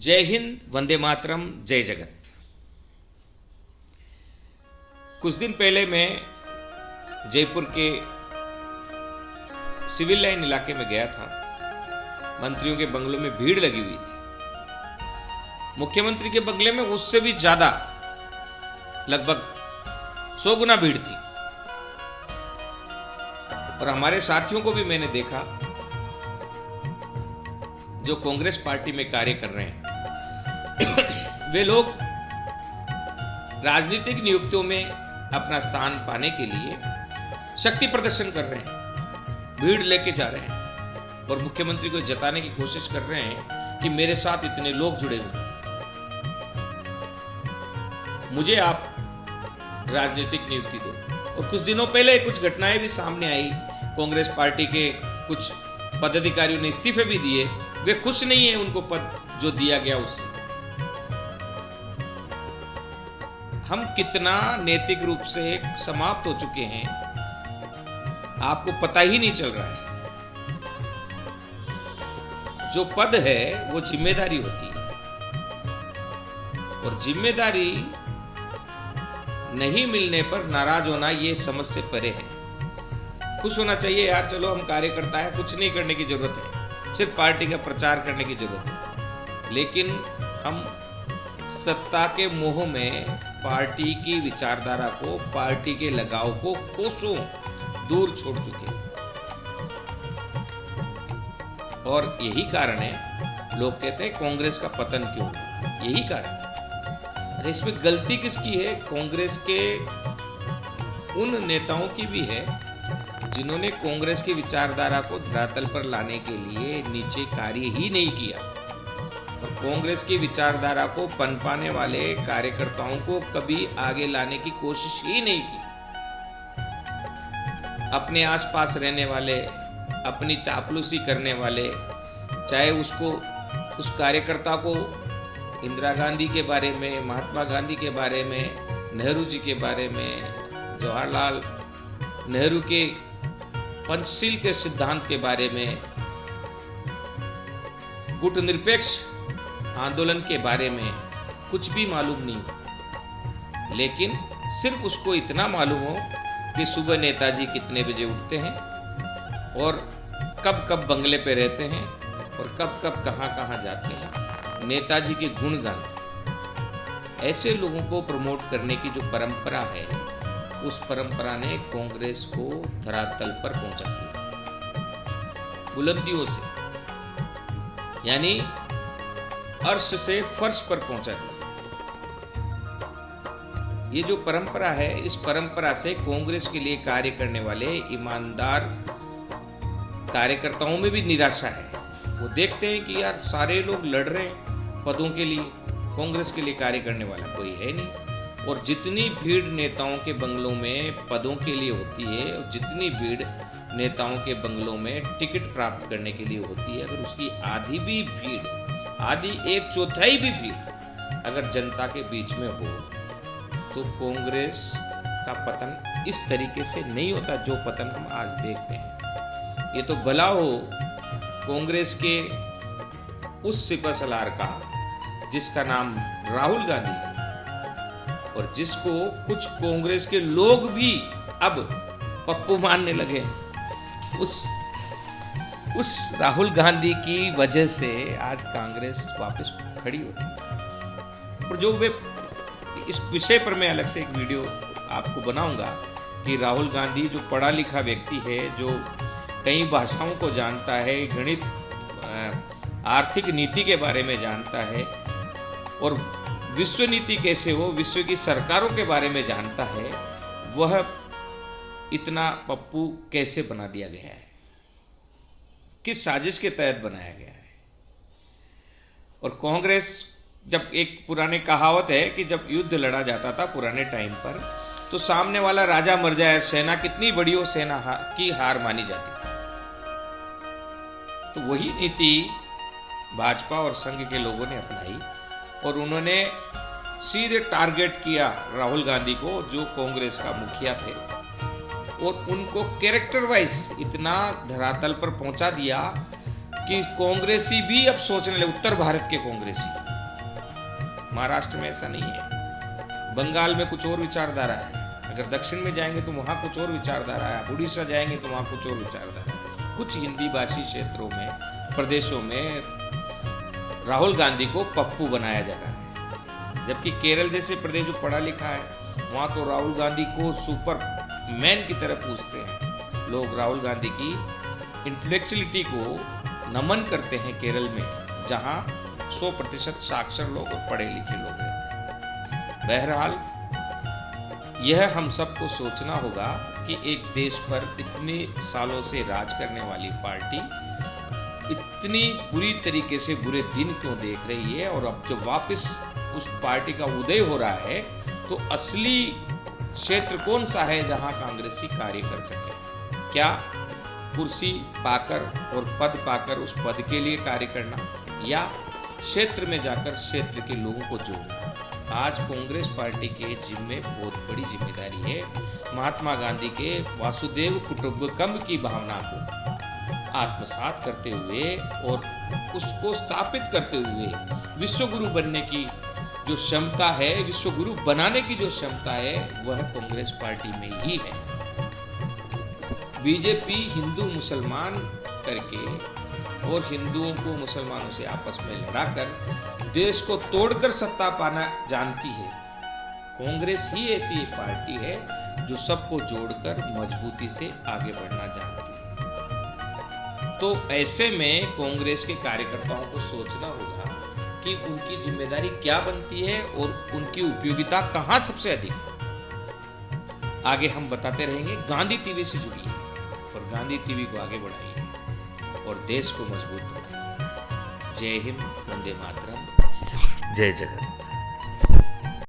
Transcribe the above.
जय हिंद, वंदे मातरम, जय जगत। कुछ दिन पहले मैं जयपुर के सिविल लाइन इलाके में गया था। मंत्रियों के बंगलों में भीड़ लगी हुई थी। मुख्यमंत्री के बंगले में उससे भी ज्यादा, लगभग 100 गुना भीड़ थी। और हमारे साथियों को भी मैंने देखा जो कांग्रेस पार्टी में कार्य कर रहे हैं। वे लोग राजनीतिक नियुक्तियों में अपना स्थान पाने के लिए शक्ति प्रदर्शन कर रहे हैं, भीड़ लेके जा रहे हैं और मुख्यमंत्री को जताने की कोशिश कर रहे हैं कि मेरे साथ इतने लोग जुड़े हुए हैं, मुझे आप राजनीतिक नियुक्ति दो। और कुछ दिनों पहले कुछ घटनाएं भी सामने आई। कांग्रेस पार्टी के कुछ पदाधिकारियों ने इस्तीफे भी दिए। वे खुश नहीं है उनको पद जो दिया गया उससे। हम कितना नैतिक रूप से समाप्त हो चुके हैं, आपको पता ही नहीं चल रहा है। जो पद है वो जिम्मेदारी होती है, और जिम्मेदारी नहीं मिलने पर नाराज होना ये समझ से परे है। खुश होना चाहिए, यार चलो हम कार्यकर्ता है, कुछ नहीं करने की जरूरत है, सिर्फ पार्टी का प्रचार करने की जरूरत है। लेकिन हम सत्ता के मोह में पार्टी की विचारधारा को, पार्टी के लगाव को कोसों दूर छोड़ चुके हैं। और यही कारण है, लोग कहते हैं कांग्रेस का पतन क्यों, यही कारण। अरे इसमें गलती किसकी है? कांग्रेस के उन नेताओं की भी है जिन्होंने कांग्रेस की विचारधारा को धरातल पर लाने के लिए नीचे कार्य ही नहीं किया, और कांग्रेस की विचारधारा को पनपाने वाले कार्यकर्ताओं को कभी आगे लाने की कोशिश ही नहीं की। अपने आसपास रहने वाले, अपनी चापलूसी करने वाले, चाहे उसको, उस कार्यकर्ता को इंदिरा गांधी के बारे में, महात्मा गांधी के बारे में, नेहरू जी के बारे में, जवाहरलाल नेहरू के पंचशील के सिद्धांत के बारे में, गुटनिरपेक्ष आंदोलन के बारे में कुछ भी मालूम नहीं हो, लेकिन सिर्फ उसको इतना मालूम हो कि सुबह नेताजी कितने बजे उठते हैं और कब कब बंगले पे रहते हैं और कब कब कहाँ कहाँ जाते हैं। नेताजी के गुणगान, ऐसे लोगों को प्रमोट करने की जो परंपरा है, उस परंपरा ने कांग्रेस को धरातल पर पहुंचा दिया, बुलंदियों से, यानी अर्श से फर्श पर पहुंचा दिया। ये जो परंपरा है, इस परंपरा से कांग्रेस के लिए कार्य करने वाले ईमानदार कार्यकर्ताओं में भी निराशा है। वो देखते हैं कि यार सारे लोग लड़ रहे हैं पदों के लिए, कांग्रेस के लिए कार्य करने वाला कोई है नहीं। और जितनी भीड़ नेताओं के बंगलों में पदों के लिए होती है, और जितनी भीड़ नेताओं के बंगलों में टिकट प्राप्त करने के लिए होती है, अगर उसकी आधी भी भीड़, आधी 1/4 भी भीड़ अगर जनता के बीच में हो, तो कांग्रेस का पतन इस तरीके से नहीं होता जो पतन हम आज देखते हैं। ये तो भला हो कांग्रेस के उस सिपह सलार का जिसका नाम राहुल गांधी है, और जिसको कुछ कांग्रेस के लोग भी अब पप्पू मानने लगे। उस राहुल गांधी की वजह से आज कांग्रेस वापस खड़ी होती। और जो वे, इस विषय पर मैं अलग से एक वीडियो आपको बनाऊंगा कि राहुल गांधी जो पढ़ा लिखा व्यक्ति है, जो कई भाषाओं को जानता है, गणित, आर्थिक नीति के बारे में जानता है, और विश्व नीति कैसे हो, विश्व की सरकारों के बारे में जानता है, वह इतना पप्पू कैसे बना दिया गया है, किस साजिश के तहत बनाया गया है। और कांग्रेस, जब एक पुराने कहावत है कि जब युद्ध लड़ा जाता था पुराने टाइम पर, तो सामने वाला राजा मर जाए, सेना कितनी बड़ी हो, सेना की हार मानी जाती थी। तो वही नीति भाजपा और संघ के लोगों ने अपनाई, और उन्होंने सीधे टारगेट किया राहुल गांधी को, जो कांग्रेस का मुखिया थे, और उनको कैरेक्टर वाइज इतना धरातल पर पहुंचा दिया कि कांग्रेसी भी अब सोचने लगे, उत्तर भारत के कांग्रेसी, महाराष्ट्र में ऐसा नहीं है, बंगाल में कुछ और विचारधारा है, अगर दक्षिण में जाएंगे तो वहां कुछ और विचारधारा है, उड़ीसा जाएंगे तो वहां कुछ और विचारधारा है। कुछ हिंदी भाषी क्षेत्रों में, प्रदेशों में राहुल गांधी को पप्पू बनाया जा रहा है, जबकि केरल जैसे प्रदेश जो पढ़ा लिखा है वहां तो राहुल गांधी को सुपर मैन की तरह पूछते हैं लोग। राहुल गांधी की इंटेलेक्चुअलिटी को नमन करते हैं केरल में, जहां 100% साक्षर लोग और पढ़े लिखे लोग रहते हैं। बहरहाल यह हम सबको सोचना होगा कि एक देश पर इतने सालों से राज करने वाली पार्टी इतनी बुरी तरीके से बुरे दिन क्यों देख रही है, और अब जब वापस उस पार्टी का उदय हो रहा है तो असली क्षेत्र कौन सा है जहां कांग्रेसी कार्य कर सके। क्या कुर्सी पाकर और पद पाकर उस पद के लिए कार्य करना, या क्षेत्र में जाकर क्षेत्र के लोगों को जोड़ना। आज कांग्रेस पार्टी के जिम्मे बहुत बड़ी जिम्मेदारी है महात्मा गांधी के वासुदेव कुटुंबकम की भावना को आत्मसात करते हुए और उसको स्थापित करते हुए विश्वगुरु बनने की जो क्षमता है, विश्वगुरु बनाने की जो क्षमता है, वह कांग्रेस पार्टी में ही है। बीजेपी हिंदू मुसलमान करके और हिंदुओं को मुसलमानों से आपस में लड़ाकर देश को तोड़कर सत्ता पाना जानती है। कांग्रेस ही ऐसी एक पार्टी है जो सबको जोड़कर मजबूती से आगे बढ़ना जानती है। तो ऐसे में कांग्रेस के कार्यकर्ताओं को सोचना होगा कि उनकी जिम्मेदारी क्या बनती है और उनकी उपयोगिता कहां सबसे अधिक है। आगे हम बताते रहेंगे। गांधी टीवी से जुड़िए और गांधी टीवी को आगे बढ़ाइए और देश को मजबूत बनाइए। जय हिंद, वंदे मातरम, जय जगत।